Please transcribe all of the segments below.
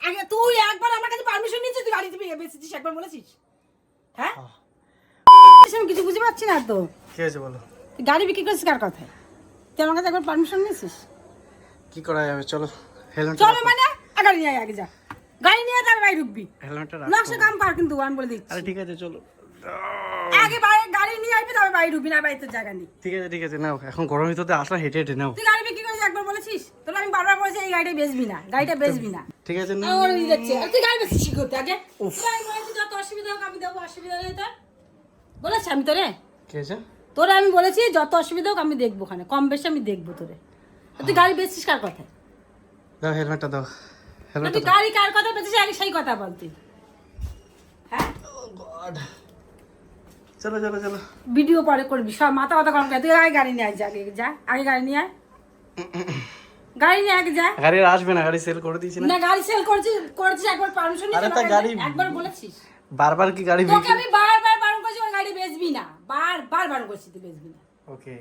আগে তুই একবার আমার কাছে পারমিশন নিয়েছিস, তুই গাড়িতে বেসেছিস, একবার বলেছিস? হ্যাঁ, আমি কিছু বুঝতে পারছি না তো। কি হয়েছে বলো? গাড়ি বিক্রি করছিস কার কথায়? তুই আমার কাছে একবার পারমিশন নিয়েছিস? কি করা যাবে, চলো হেলমেট চলো মানে গাড়ি নিয়ে আগে যা, গাড়ি নিয়ে তারপর বাড়ি ঢুকবি। হেলমেটটা নকশা কাম পার কিন্তু আমি বলে দিচ্ছি। আরে ঠিক আছে চলো, আগে গাড়ি নিয়ে আসবি তারপর বাড়ি ঢুকবি, না বাড়িতে জায়গা নেই। ঠিক আছে নাও, এখন গরম ভিতরে আসলে হেঁটে হেঁটে নাও। তুই গাড়ি বিক্রি করিস একবার বলেছিস? তোরা আমি বারবার বলেছি এই গাড়িটা বেচবি না, গাড়িটা বেচবি না। ঠিক আছে না, আমার নিয়ে যাচ্ছে আর তুই গাড়ি বেচছিস কি করতে? আগে তোরা আমি বলেছি যত অসুবিধা হোক আমি দেবো, অসুবিধা নেই তোর। বলেছি আমি তোরে, কি হয়েছে? তোরা আমি বলেছি যত অসুবিধা হোক আমি দেখবো, ওখানে কম বেশি আমি দেখবো তোরে। তুই গাড়ি বেচছিস কার কথায়? দাও হেলমেটটা দাও, তুই হেলমেটটা দাও। গাড়ি কার কথা বেচছিস আগে সেই কথা বল তুই। হ্যাঁ, গড, চলো চলো চলো। ভিডিও পরে করবি, সব মাথা মাথা কম করে। তুই আগে গাড়ি নিয়ে আয়, আগে যা, আগে গাড়ি নিয়ে আয়, গাড়ি নিয়ে আগে যা। গাড়ি আর আসবে না, গাড়ি সেল করে দিয়েছি না। না গাড়ি সেল করছিস একবার পারমিশন আরে তা গাড়ি একবার বলেছিস? বারবার কি গাড়ি তোকে আমি বারবার বারণ করছি ওই গাড়ি বেচবি না, বারবার বারণ করছি তুই বেচবি না। ওকে,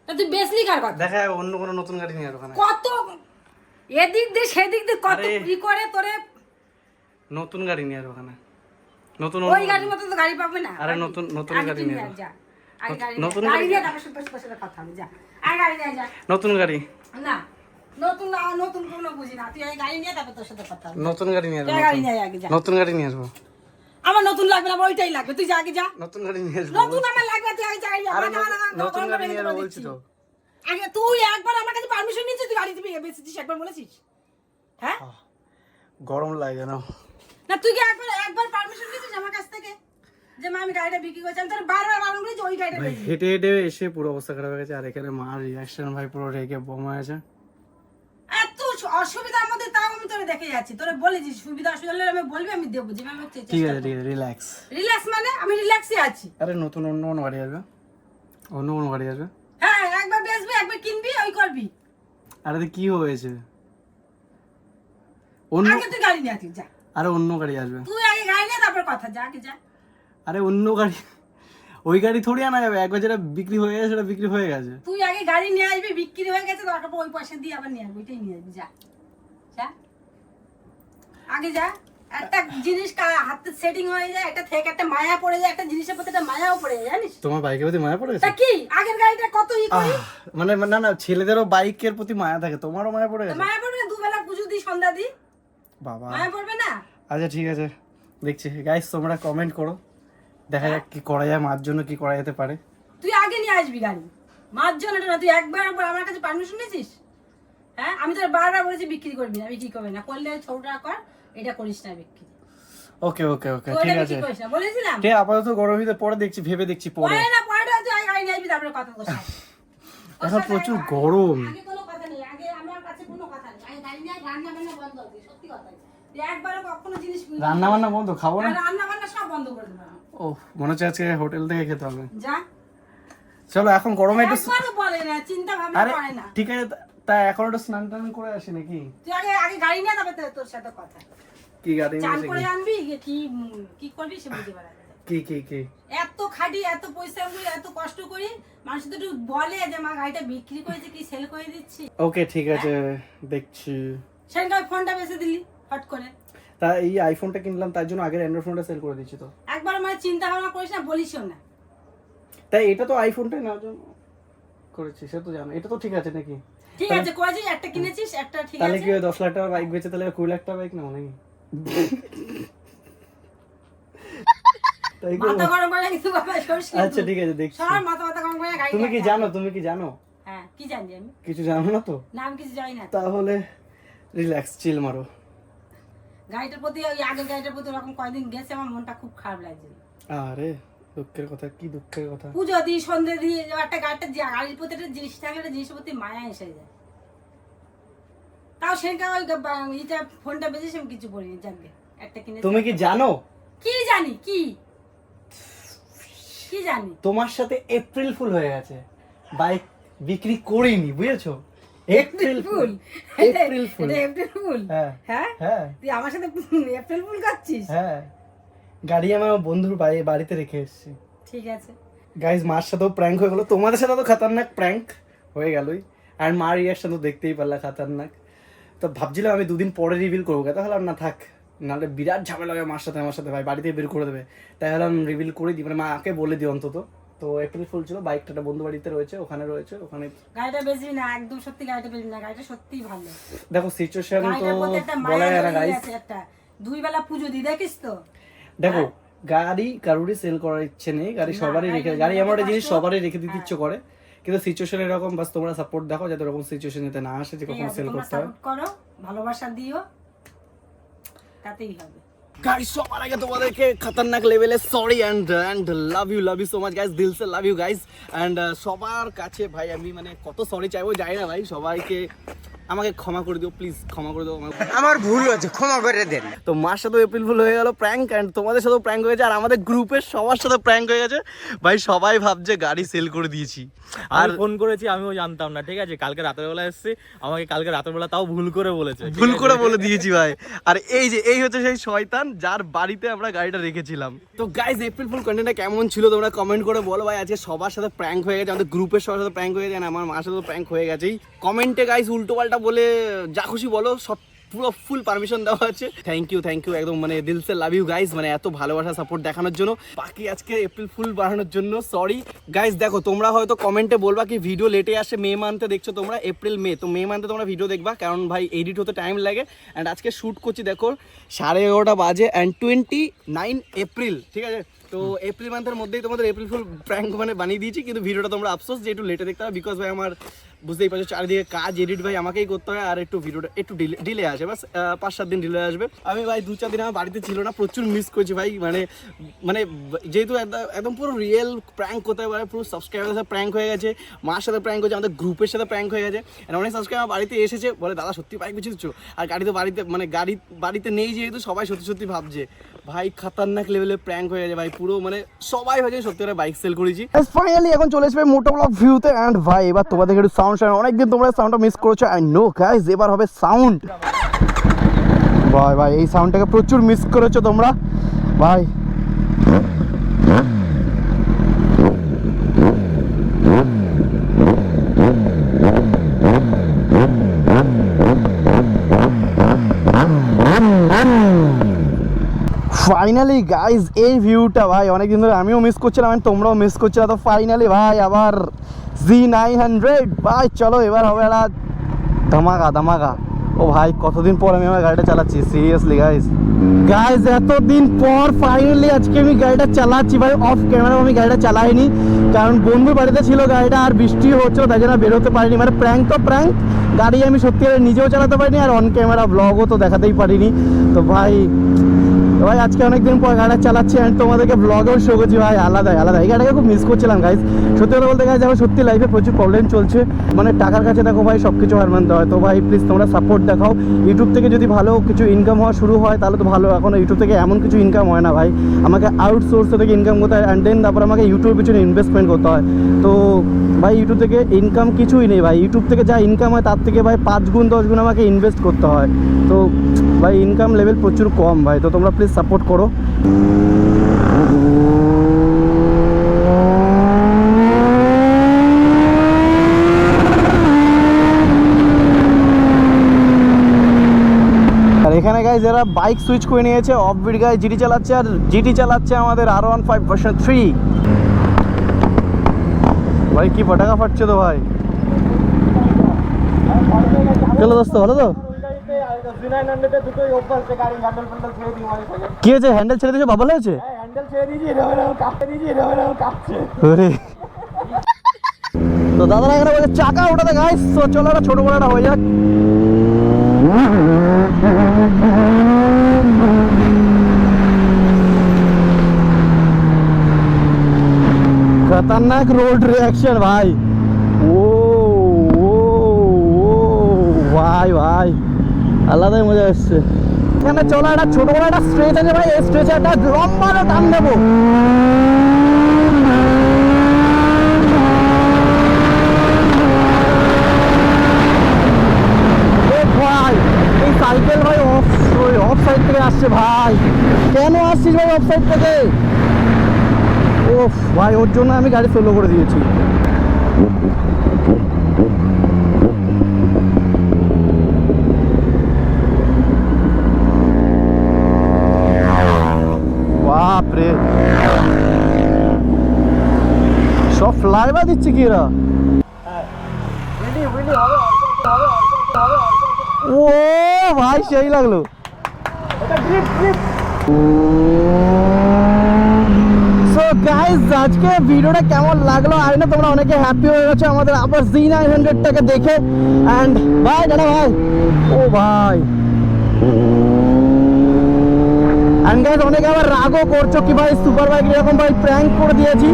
তা তুই বেচলি কার কথা? দেখা যাবে অন্য কোনো নতুন গাড়ি নিয়ে আর ওখানে। কত এদিক দিয়ে সেদিক দিয়ে কত আরে, ই করে তোরে। নতুন গাড়ি নিয়ে আর ওখানে নতুন ওই গাড়ির মতো তো গাড়ি পাবে না। আরে নতুন আগে গাড়ি তুই নিয়ে নিয়ে যাবো। আয়, যা আগে গাড়ি নতুন নিয়ে আয়। গাড়ি গাড়ি নিয়ে তারপর তোর সাথে কথা হবে, যা আগে গাড়ি নিয়ে আয়, যা। নতুন গাড়ি, না নতুন না, নতুন কোনো বুঝি না, তুই আগে গাড়ি নিয়ে তারপর তোর সাথে কথা হবে। নতুন গাড়ি নিয়ে আসবো, তুই গাড়ি নিয়ে আয় আগে, যা। নতুন গাড়ি নিয়ে আসবো, আমার নতুন লাগবে না, ওইটাই লাগবে, তুই যা আগে যা। নতুন গাড়ি নিয়ে আসবো। নতুন আমার লাগবে, তুই আগে যা, আগে যা। আরে না, না, না, না, নতুন গরম গাড়ি করে নিয়ে বলে আসবো বলছি দিচ্ছি। তো। আগে তুই একবার আমার কাছে পারমিশন নিয়েছিস, তুই গাড়িতে বেচেছিস, একবার বলেছিস? হ্যাঁ, গরম লাগে না। না তুই কি একবার পারমিশন নিয়েছিস আমার কাছ থেকে যে মা আমি গাড়িটা বিক্রি করছি? আমি তোর বারবার বারণ করেছি ওই গাড়িটা ভাই বেচবি। হেঁটে হেঁটে এসে পুরো অবস্থা খারাপ হয়ে গেছে, আর এখানে মার রিয়াকশন ভাই পুরো রেগে বোম হয়ে আছে। এত অসুবিধার মধ্যে তাও আমি তোরে দেখে যাচ্ছি, তোরে বলেছি সুবিধা অসুবিধা হলে আমি বলবি, আমি দেবো যেভাবে হচ্ছে। ঠিক আছে রিল্যাক্স। রিল্যাক্স মানে আমি রিল্যাক্সে আছি। আরে নতুন অন্য কোনো গাড়ি আসবে, অন্য কোনো গাড়ি আসবে। হ্যাঁ, একবার বেচবি একবার কিনবি, ওই করবি। আরে কি হয়েছে, অন্য আগে তুই গাড়ি নিয়ে আসবি, যা। আরে অন্য গাড়ি আসবে। তুই আগে গাড়ি নিয়ে তারপর কথা, যা আগে যা। আরে অন্য গাড়ি, ওই গাড়ি থোড়ি আনা যাবে, একবার যেটা বিক্রি হয়ে গেছে সেটা বিক্রি হয়ে গেছে। তুই আগে গাড়ি নিয়ে আসবি, বিক্রি হয়ে গেছে দরকার ওই পয়সা দিয়ে আবার নিয়ে আসবি, ওইটাই নিয়ে আসবি, যা যা আগে যা। একটা জিনিস হাতে সেটিং হয়ে যায়, একটা থেকে একটা মায়া পড়ে যায়, একটা জিনিসের প্রতি একটা মায়াও পড়ে যায়, জানিস? তোমার বাইকের প্রতি মায়া পড়ে তা গেছে? কি আগের গাড়িটা কত ই করি। মানে না না, ছেলেদেরও বাইকের প্রতি মায়া থাকে, তোমারও মায়া পড়ে তা গেছে? মায়া পড়বে না? দুবেলা পুজো দিই, সন্ধ্যা দিই, বাবা, মায়া পড়বে না? আচ্ছা ঠিক আছে, দেখছি গাইস, তোমরা কমেন্ট করো, দেখা যাক কি করা যায়, মার জন্য কি করা যেতে পারে। তুই আগে নিয়ে আসবি গাড়ি, মার জন্য না। তুই একবার আমার কাছে পারমিশন নিয়েছিস? হ্যাঁ, আমি তোর বারবার বলেছি বিক্রি করবি না, বিক্রি করবি না, করলে ছোটটা কর, এটা করিস না বিক্রি। ওকে ওকে ওকে, তুই ঠিক এটা আছে, বিক্রি করিস না বলেছিলাম। ঠিক আছে, আপাতত গরম ভিতরে পরে দেখছি, ভেবে দেখছি পরে। পরে না, পরে তুই আগে গাড়ি নিয়ে আসবি তারপরে কথা বলছিস। এখন প্রচুর গরম। আগে কোনো কথা নেই, আগে আমার কাছে কোনো কথা নেই, আগে গাড়ি নিয়ে রান্না বান্না বন্ধ হবে, সত্যি কথা। তুই একবারও কখনো জিনিস রান্না বান্না বন্ধ, খাবো না। রান্না বান্না সব বন্ধ করে দেবো। ও মনে হচ্ছে আজকে হোটেল থেকে খেতে হবে। যা, চলো এখন গরমে একটু, একবারও বলে না, চিন্তা ভাবনা আরে করে না। ঠিক আছে, তা এখন একটু স্নান টান করে আসি নাকি? তুই আগে গাড়ি নিয়ে তবে তোর সাথে কথা। কি গাড়ি চান নিয়েছে করে কি? আনবি, কি করবি সে বুঝতে পারা যায়। কি এত খাটি, এত পয়সা করি, এত কষ্ট করি, মানুষ তো একটু বলে যে মা গাড়িটা বিক্রি করেছে, কি সেল করে দিচ্ছি। ওকে ঠিক আছে, দেখছি। সেদিনকে ফোনটা বেঁচে দিলি হট করে। তা এই আইফোনটা কিনলাম, তার জন্য আগের অ্যান্ড্রয়েড ফোনটা সেল করে দিচ্ছি তো। একবার মানে চিন্তা ভাবনা করিস না, বলিসও না। তাই এটা তো আইফোনটাই নেওয়ার জন্য করেছি, সে তো জানো। এটা তো ঠিক আছে নাকি? ঠিক আছে, কয়েছিস একটা কিনেছিস, একটা ঠিক তাহলে আছে। কি 10 লাখ টাকার বাইক বেচে তাহলে 20 লাখ টাকা বাইক নেবো নাকি? তাই করবো? মাথা গরম করে কিন্তু বাবা সরিস কিন্তু। আচ্ছা ঠিক আছে, দেখছি। সবার মাথা গরম করে গাড়ি। তুমি কি জানো? হ্যাঁ, কি জানি আমি? কিছু জানো না তো? না, আমি কিছু জানি না। তাহলে রিল্যাক্স, চিল মারো। গাড়িটার প্রতি, ওই আগের গাড়িটার প্রতি ওরকম কয়েকদিন গেছে, আমার মনটা খুব খারাপ লাগছে। আরে দুঃখের কথা, কি দুঃখের কথা। পুজো দিই, সন্ধে দিই, একটা গাড়ির প্রতি একটা জিনিস থাকলে একটা জিনিসের প্রতি মায়া এসে যায়। তাও সেটা ওই এইটা ফোনটা বেজেছে, আমি কিছু বলিনি, জানবে একটা কিনে। তুমি কি জানো? কি জানি, কি জানি? তোমার সাথে এপ্রিল ফুল হয়ে গেছে, বাইক বিক্রি করিনি, বুঝেছো? এপ্রিল ফুল, এপ্রিল ফুল, এটা এপ্রিল ফুল। হ্যাঁ হ্যাঁ, হ্যাঁ তুই আমার সাথে এপ্রিল ফুল করছিস? হ্যাঁ, গাড়ি আমার বন্ধুর বাড়িতে রেখে এসেছি। ঠিক আছে গাইজ, মার সাথেও প্র্যাঙ্ক হয়ে গেলো, তোমাদের সাথে তো খাতারনাক প্র্যাঙ্ক হয়ে গেলই, আর মার রিয়াকশন তো দেখতেই পারলা, খাতারনাক। তো ভাবছিলাম আমি 2 দিন পরে রিভিল করবো, তাহলে না থাক, নাহলে বিরাট ঝামেলা হবে মার সাথে ভাই, বাড়িতে বের করে দেবে, তাই হলাম রিভিল করে দিই, মানে মাকে বলে দিই অন্তত। তো এপ্রিল ফুল ছিল, বাইকটা একটা বন্ধু বাড়িতে রয়েছে, ওখানে গাড়িটা বেচবি না, একদম সত্যি গাড়িটা বেচবি না, গাড়িটা সত্যিই ভালো। দেখো সিচুয়েশন তো গাড়িটার প্রতি একটা বলা মায়া যায় না গাইস। আছে একটা, 2 বেলা পুজো দি, দেখিস তো। দেখো গাড়ি কারুরই সেল করার ইচ্ছে নেই, গাড়ি সবারই রেখে, গাড়ি এমন একটা জিনিস সবারই রেখে দিতে ইচ্ছে করে, কিন্তু সিচুয়েশন এরকম, বাস তোমরা সাপোর্ট দেখো যাতে এরকম সিচুয়েশন যাতে না আসে যে কখনো সেল করতে হয়। সাপোর্ট করো, ভালোবাসা দিও, তাতেই হবে। गाइस सবার আগে তোমাদেরকে খতরনাক লেভেলে sorry and love you so much guys, দিল সে লাভ ইউ গাইস। এন্ড সবার কাছে ভাই আমি মানে কত সরি চাইবো জানি না ভাই, সবাইকে আমাকে ক্ষমা করে দিও প্লিজ, ক্ষমা করে দিও, আমার ভুল হয়েছে, ক্ষমা করে দেন। তো মার সাথে এপ্রিল ফুল হয়ে গেল প্র্যাঙ্ক, এন্ড তোমাদের সাথেও প্র্যাঙ্ক হয়ে গেছে, আর আমাদের গ্রুপের সবার সাথে প্র্যাঙ্ক হয়ে গেছে ভাই, সবাই ভাবছে গাড়ি সেল করে দিয়েছি। আর ফোন করেছি, আমিও জানতাম না, ঠিক আছে, কালকে রাতের বেলা এসেছি, আমাকে কালকে রাতের বেলা তাও ভুল করে বলেছে, ভুল করে বলে দিয়েছি ভাই। আর এই হচ্ছে সেই শয়তান যার বাড়িতে আমরা গাড়িটা রেখেছিলাম। তো গাইস এপ্রিল ফুল কন্টেন্টটা কেমন ছিল তোমরা কমেন্ট করে বলো ভাই। আজকে সবার সাথে প্র্যাঙ্ক হয়ে গেছে, আমাদের গ্রুপের সবার সাথে প্র্যাঙ্ক হয়ে গেছে, আমার মার সাথে প্র্যাঙ্ক হয়ে গেছেই। কমেন্টে গাইস উল্টো পাল্টা বলে যা খুশি বলো, সব পুরো ফুল পারমিশন দেওয়া আছে। থ্যাংক ইউ একদম, মানে দিল সে লাভ ইউ গাইস, মানে এত ভালোবাসা সাপোর্ট দেখানোর জন্য, বাকি আজকে এপ্রিল ফুল বানানোর জন্য সরি গাইস। দেখো তোমরা হয়তো কমেন্টে বলবা কি ভিডিও লেটে আসে, মে মান্থে দেখছো তোমরা, এপ্রিল মে, তো মে মান্থে তোমরা ভিডিও দেখবা, কারণ ভাই এডিট হতে টাইম লাগে। অ্যান্ড আজকে শ্যুট করছি দেখো 11:30 বাজে, অ্যান্ড 29 এপ্রিল, ঠিক আছে। তো এপ্রিল মান্থের মধ্যেই তোমাদের এপ্রিল ফুল প্র্যাঙ্ক মানে বানিয়ে দিয়েছি, কিন্তু ভিডিওটা তোমরা আফসোস যে একটু লেটে দেখতে হবে, বিকজ ভাই আমার বুঝতেই পারছো চারিদিকে কাজ, এডিট ভাই আমাকেই করতে হয়, আর একটু ভিডিওটা একটু ডিলে আসে, বাস 5-7 দিন ডিলে আসবে। আমি ভাই 2-4 দিন আমার বাড়িতে ছিল না, প্রচুর মিস করছি ভাই, মানে যেহেতু একদম পুরো রিয়েল প্র্যাঙ্ক করতে পারে, পুরো সাবস্ক্রাইবারের সাথে প্র্যাঙ্ক হয়ে গেছে, মার সাথে প্র্যাঙ্ক হয়েছে, আমাদের গ্রুপের সাথে প্র্যাঙ্ক হয়ে গেছে, অনেক সাবস্ক্রাইবার বাড়িতে এসেছে বলে দাদা সত্যি বাইক বেঁচেছো, আর বাড়িতে নেই যেহেতু সবাই সত্যি ভাবছে ভাই খতরনাক লেভেলের প্র্যাঙ্ক হয়ে গেছে ভাই, পুরো মানে সবাই ভাবছে সত্যি করে বাইক সেল করেছি। ফাইনালি এখন চলে আসবে মোটো ব্লগ ভিউতে, এন্ড ভাই এবার তোমাদের একটু সাউন্ড অনেকদিন তোমরা সাউন্ডটা মিস করেছো, আই নো গাইস, এবার হবে সাউন্ড। ভাই এই সাউন্ডটাকে প্রচুর মিস করেছো তোমরা ভাই। ফাইনালি গাইজ এই ভিউটা ভাই অনেকদিন ধরে আমিও মিস করছিলাম, তোমরাও মিস করছিলাম, তো ফাইনালি ভাই আবার Z900 ভাই, চলো এবার হবে একটা ধামাকা। ও ভাই কতদিন পর আমি আমার গাড়িটা চালাচ্ছি, সিরিয়াসলি গাইজ এতদিন পর ফাইনালি আজকে আমি গাড়িটা চালাচ্ছি ভাই। অফ ক্যামেরা আমি গাড়িটা চালাইনি, কারণ বন্ধুর বাড়িতে ছিল গাড়িটা, আর বৃষ্টি হচ্ছিল তাই জন্য বেরোতে পারিনি, মানে প্র্যাঙ্ক তো প্র্যাঙ্ক, গাড়ি আমি সত্যি নিজেও চালাতে পারিনি, আর অন ক্যামেরা ব্লগও তো দেখাতেই পারিনি। তো ভাই আজকে অনেকদিন পর গাড়িটা চালাচ্ছি, অ্যান্ড তোমাদেরকে ব্লগেও শো করছি ভাই, আলাদা এই গাড়িটাকে খুব মিস করছিলাম গাইজ। সত্যি কথা বলতে গাইজ আমার সত্যি লাইফে প্রচুর প্রবলেম চলছে, মানে টাকার কাছে দেখো ভাই সব কিছু হার মানতে হয়। তো ভাই প্লিজ তোমরা সাপোর্ট দেখাও, ইউটিউব থেকে যদি ভালো কিছু ইনকাম হওয়া শুরু হয় তাহলে তো ভালো, এখন ইউটিউব থেকে এমন কিছু ইনকাম হয় না ভাই, আমাকে আউটসোর্স থেকে ইনকাম করতে হয়, অ্যান্ড দেন তারপর আমাকে ইউটিউবের পিছনে ইনভেস্টমেন্ট করতে হয়। তো ভাই ইউটিউব থেকে ইনকাম কিছুই নেই ভাই, ইউটিউব থেকে যা ইনকাম হয় তার থেকে ভাই 5 গুণ 10 গুণ আমাকে ইনভেস্ট করতে হয়। তো ভাই ইনকাম লেভেল প্রচুর কম ভাই, তো তোমরা প্লিজ সাপোর্ট করো। আর এখানে গাইজ যারা বাইক সুইচ করে নিয়েছে, অফবিট গাই জিটি চালাচ্ছে, আর জিটি চালাচ্ছে আমাদের R15 ভার্সন 3। ভাই কি পটাকা ফাটছে তো ভাই, চলো দোস্ত, ভালো তো কি হয়েছে, হ্যান্ডেল ছেড়ে দিয়েছো, বাবল হয়েছে? তো দাদারা এখানে বলছে চাকা ওঠাতে গাইস, তো চলো একটা ছোট বড় হয়ে যাক। खतरनाक रोड रिएक्शन भाई, ও ভাই আলাদাই মজা আসছে। এখানে চলো একটা ছোট বড় একটা স্ট্রেচ আছে ভাই, এই স্ট্রেচে একটা লম্বা টান দেবো। ভাই এই সাইকেল ভাই অফ সাইড থেকে আসছে ভাই, কেন আসছিস ভাই অফ সাইড থেকে? ওফ ভাই ওর জন্য আমি গাড়ি স্লো করে দিয়েছি। ঝামেলা দিচ্ছে কি এরা? ও ভাই সেই লাগলো। সো গাইস আজকে ভিডিওটা কেমন লাগলো আর না তোমরা অনেকে হ্যাপি হয়ে গেছো আমাদের আবার Z900টাকে দেখে। এন্ড ভাই দাদা ভাই, ও ভাই এন্ড গাইস অনেকে আবার রাগও করছো কি ভাই সুপার বাইক এরকম ভাই প্র্যাঙ্ক করে দিয়েছি।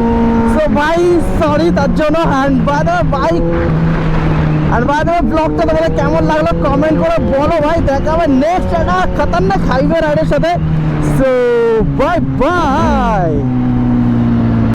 সো ভাই সরি তার জন্য। এন্ড বাই দ্য বাইক আর বাই দ্য ব্লগটা তোমাদের কেমন লাগলো কমেন্ট করে বলো ভাই। দেখা হবে নেক্সট একটা খতরনাক হাইওয়ে রাইডের সাথে। So bye bye.